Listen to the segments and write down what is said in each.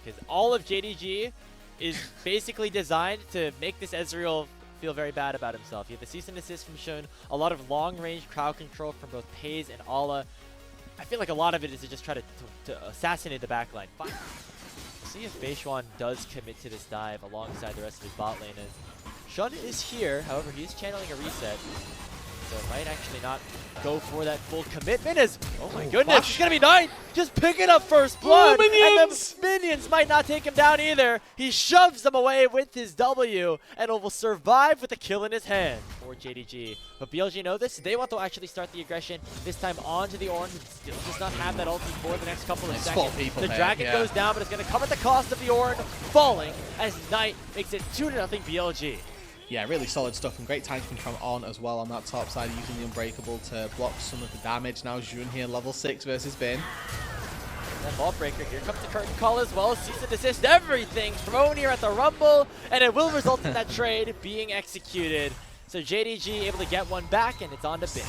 because all of JDG is basically designed to make this Ezreal feel very bad about himself. You have the cease and desist from Shun, a lot of long-range crowd control from both Pays and Ala. I feel like a lot of it is to just try to assassinate the backline. We'll see if Beishwan does commit to this dive alongside the rest of his bot lane. As Shun is here, however, he is channeling a reset. So it might actually not go for that full commitment as, oh my goodness, it's going to be Knight just picking up first blood. And the minions might not take him down either. He shoves them away with his W and will survive with a kill in his hand for JDG. But BLG know this. They want to actually start the aggression, this time onto the Orange. It still does not have that ulti for the next couple of seconds. The dragon goes down, but it's going to come at the cost of the Orange falling as Knight makes it 2-0 BLG. Yeah, really solid stuff and great tanking from On as well on that top side, using the Unbreakable to block some of the damage. Now Jun here, level 6 versus Bin. That ball breaker, here comes the curtain call as well. Cease and desist, everything thrown here at the Rumble, and it will result in that trade being executed. So JDG able to get one back, and it's on to Bin.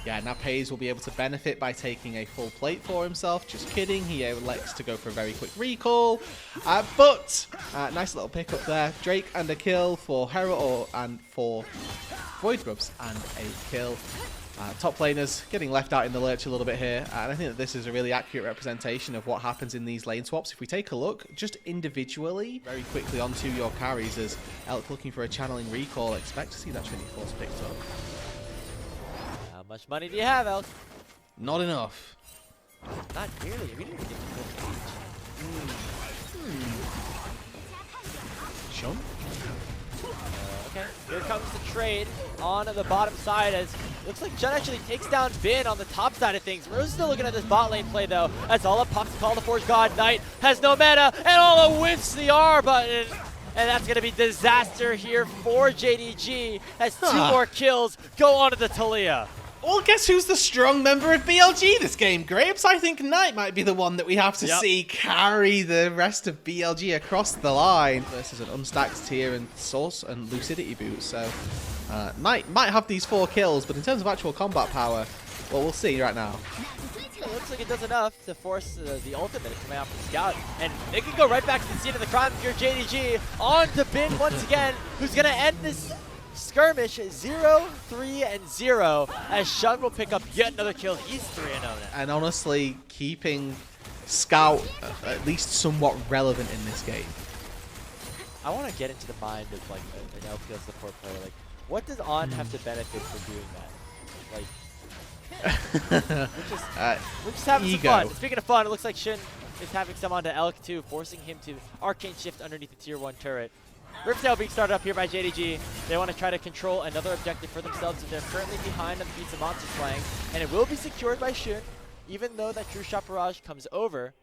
Yeah, now Pays will be able to benefit by taking a full plate for himself. Just kidding, he elects to go for a very quick recall. But nice little pickup there. Drake and a kill for Hera and for Void Grubs and a kill. Top laners getting left out in the lurch a little bit here. And I think that this is a really accurate representation of what happens in these lane swaps. If we take a look just individually, very quickly onto your carries as Elk looking for a channeling recall. Expect to see that Trinity Force picked up. How much money do you have, Elk? Not enough. Not really. We didn't get Shun? Okay, here comes the trade on the bottom side as looks like Jun actually takes down Bin on the top side of things. We're still looking at this bot lane play though, as Ala pops the Call to Forge God. Knight has no mana, and Ala whiffs the R button. And that's going to be disaster here for JDG as 2 more kills go on to the Talia. Well, guess who's the strong member of BLG this game, Grapes? I think Knight might be the one that we have to see carry the rest of BLG across the line versus an unstacked tier and Source and Lucidity boot. So Knight might have these 4 kills, but in terms of actual combat power, well, we'll see right now. It looks like it does enough to force the ultimate coming out from Scout. And they can go right back to the scene of the crime here. JDG on to Bin once again, who's going to end this skirmish 0-3-0 as Shun will pick up yet another kill. He's 3-0 now. And honestly, keeping Scout at least somewhat relevant in this game. I want to get into the mind of like an LPL support player. Like, what does On have to benefit for doing that? Like, we're just having some fun. Speaking of fun, it looks like Shin is having some onto Elk too, forcing him to arcane shift underneath the tier 1 turret. Riptail being started up here by JDG. They want to try to control another objective for themselves as they're currently behind on the Pizza Monsters playing. And it will be secured by Shun, even though that True Shot Barrage comes over.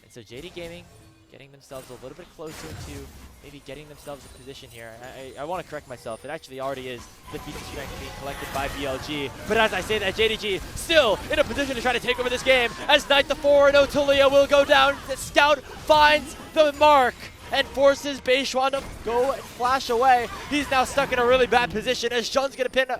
And so JD Gaming getting themselves a little bit closer to maybe getting themselves a position here. I want to correct myself. It actually already is the feat of strength being collected by BLG. But as I say that, JDG still in a position to try to take over this game as Knight the 4-0 Talia will go down. The Scout finds the mark and forces Beishwan to go and flash away. He's now stuck in a really bad position as Shun's going to pin a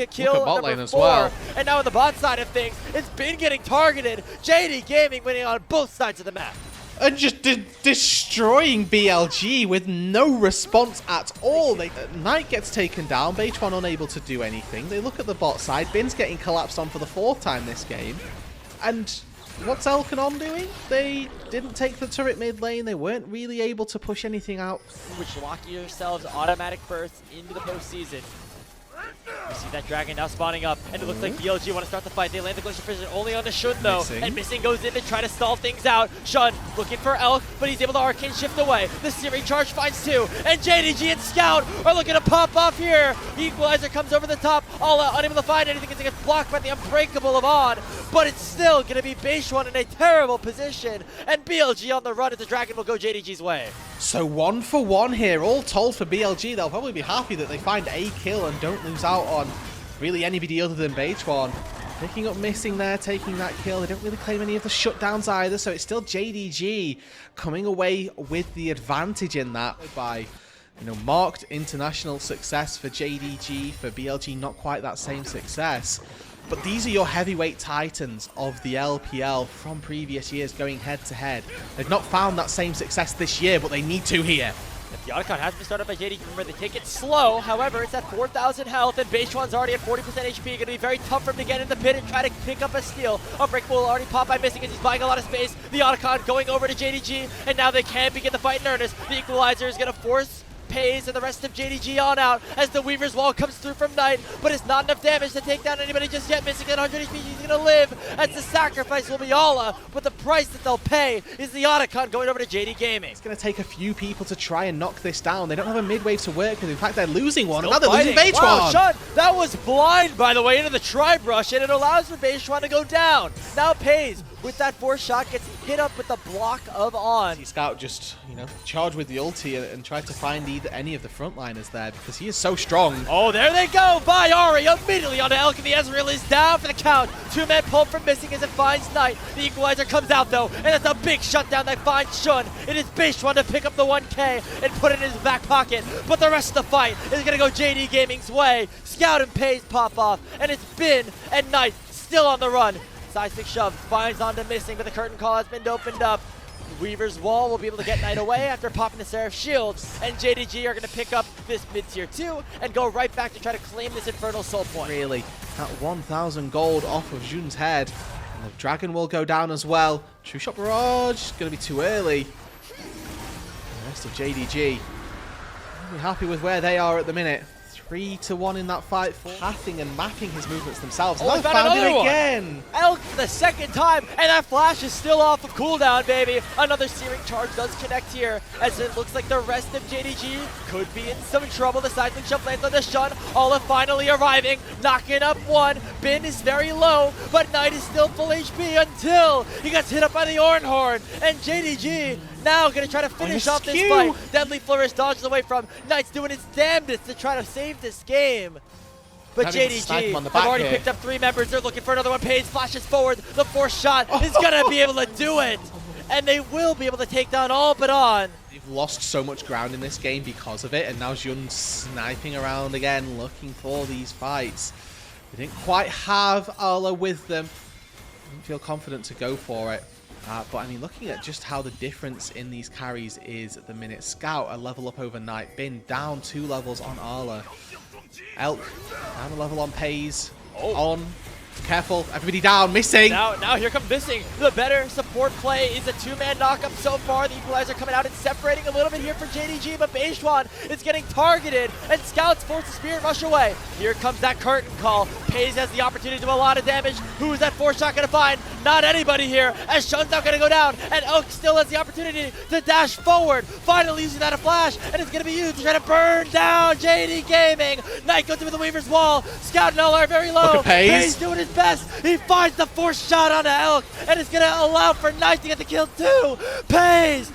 kill number 4. And now on the bot side of things, it's been getting targeted. JD Gaming winning on both sides of the map. And just destroying BLG with no response at all. Knight gets taken down, Beishwan unable to do anything. They look at the bot side, Bin's getting collapsed on for the 4th time this game. And what's Elk and On doing? They didn't take the turret mid lane, they weren't really able to push anything out. Which lock yourselves automatic bursts into the postseason. You see that dragon now spawning up, and it looks like BLG want to start the fight. They land the Glacier Prison only on the Shun though, and Missing goes in to try to stall things out. Shun looking for Elk, but he's able to arcane shift away. The Searing Charge finds 2, and JDG and Scout are looking to pop off here. Equalizer comes over the top, all unable to find anything as it gets blocked by the Unbreakable of On, but it's still going to be Beishwan in a terrible position, and BLG on the run as the dragon will go JDG's way. So 1 for 1 here, all told for BLG. They'll probably be happy that they find a kill and don't lose out on really anybody other than Beishwan. Picking up Missing there, taking that kill. They don't really claim any of the shutdowns either, so it's still JDG coming away with the advantage in that by, you know, marked international success for JDG. For BLG, not quite that same success. But these are your heavyweight titans of the LPL from previous years going head-to-head. They've not found that same success this year, but they need to here. The Otacon has been started by JDG. Remember, they take it slow. However, it's at 4,000 health, and Beishuan's already at 40% HP. Going to be very tough for him to get in the pit and try to pick up a steal. Unbreakable will already pop by missing as he's buying a lot of space. The Otacon going over to JDG, and now they can begin the fight in earnest. The Equalizer is going to force Pays and the rest of JDG on out as the Weaver's Wall comes through from Knight, but it's not enough damage to take down anybody just yet. Missing at 100 HP, he's going to live as the sacrifice will be Alla, but the price that they'll pay is the Otacon going over to JD Gaming. It's going to take a few people to try and knock this down. They don't have a mid-wave to work with. In fact, they're losing one. Now they're losing Beishuan. Wow, Sean, that was blind, by the way, into the Tribe Rush, and it allows for Beishuan to go down. Now Pays, with that force shot, gets hit up with the block of On. Scout just, charged with the ulti and tried to find any of the frontliners there because he is so strong. Oh, there they go by Ari immediately onto Elk, and the Ezreal is down for the count. Two-man pull from missing as it finds Knight. The Equalizer comes out though, and it's a big shutdown that finds Shun. It is Beishuan to pick up the 1K and put it in his back pocket, but the rest of the fight is going to go JD Gaming's way. Scout and Pays pop off, and it's Bin and Knight still on the run. Seismic shove finds onto missing, but the curtain call has been opened up. Weaver's Wall will be able to get Knight away after popping the Seraph shield, and JDG are going to pick up this mid-tier 2 and go right back to try to claim this Infernal Soul point. Really, that 1,000 gold off of Jun's head, and the Dragon will go down as well. True Shot Barrage is going to be too early. The rest of JDG, I'm happy with where they are at the minute. 3-1 in that fight, pathing and mapping his movements themselves. Oh, they found it again. Elk for the second time, and that flash is still off of cooldown, baby. Another Searing Charge does connect here, as it looks like the rest of JDG could be in some trouble. The Seismic Shove lands on the Shun. Alla finally arriving, knocking up one. Bin is very low, but Knight is still full HP until he gets hit up by the Ornhorn. And JDG now going to try to finish off this fight. Deadly Flourish dodges away from Knight's doing his damnedest to try to save this game. But JDG have already picked up 3 members. They're looking for another one. Pays flashes forward. The fourth shot is going to be able to do it. And they will be able to take down all but On. They've lost so much ground in this game because of it. And now Jun's sniping around again, looking for these fights. They didn't quite have Alla with them. Didn't feel confident to go for it. But I mean, looking at just how the difference in these carries is at the minute. Scout a level up overnight. Bin down 2 levels on Alla. Elk down a level on Pays. On. Careful, everybody down, missing. Now here comes missing. The better support play is a 2-man knockup so far. The Equalizer coming out and separating a little bit here for JDG, but Beishuan is getting targeted, and Scouts force the Spirit Rush away. Here comes that curtain call. Pays has the opportunity to do a lot of damage. Who's that 4-shot going to find? Not anybody here, as Shun's now going to go down, and Elk still has the opportunity to dash forward, finally using that a flash, and it's going to be used to try to burn down JD Gaming. Knight goes through the Weaver's Wall. Scout and Ella are very low. Look at Pays. Pays doing his best. He finds the 4th shot on Elk, and it's going to allow for Knight to get the kill too. Pays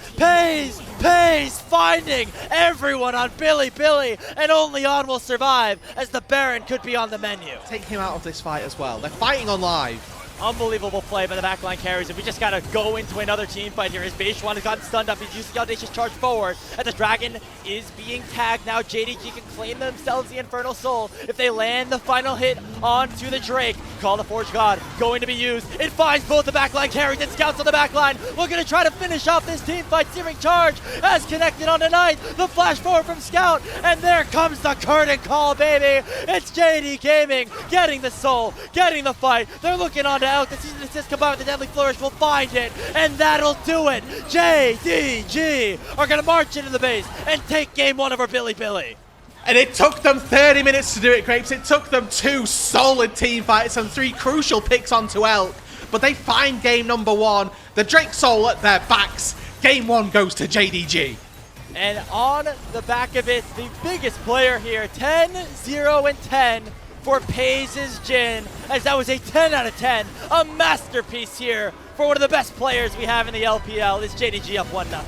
finding everyone on Bilibili, and only On will survive, as the Baron could be on the menu. Take him out of this fight as well. They're fighting on live. Unbelievable play by the backline carries, and we just gotta go into another team fight here as Beishuan has gotten stunned up. He's using the audacious charge forward, and the Dragon is being tagged. Now JDG can claim themselves the Infernal Soul if they land the final hit onto the Drake. Call the Forge God going to be used. It finds both the backline carries and Scouts on the backline. We're gonna try to finish off this team fight. Searing Charge has connected on the Knight. The flash forward from Scout, and there comes the curtain call, baby. It's JD Gaming getting the soul, getting the fight. They're looking on to Elk. The season assist combined with the Deadly Flourish will find it, and that'll do it. JDG are going to march into the base and take game 1 over Bilibili. And it took them 30 minutes to do it, Grapes. It took them 2 solid team fights and 3 crucial picks onto Elk. But they find game number 1. The Drake Soul at their backs. Game 1 goes to JDG. And on the back of it, the biggest player here, 10-0-10. For Pays' Jhin, as that was a 10 out of 10. A masterpiece here for one of the best players we have in the LPL. Is JDG up 1-0.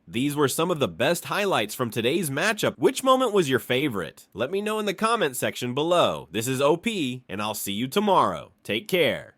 These were some of the best highlights from today's matchup. Which moment was your favorite? Let me know in the comment section below. This is OP, and I'll see you tomorrow. Take care.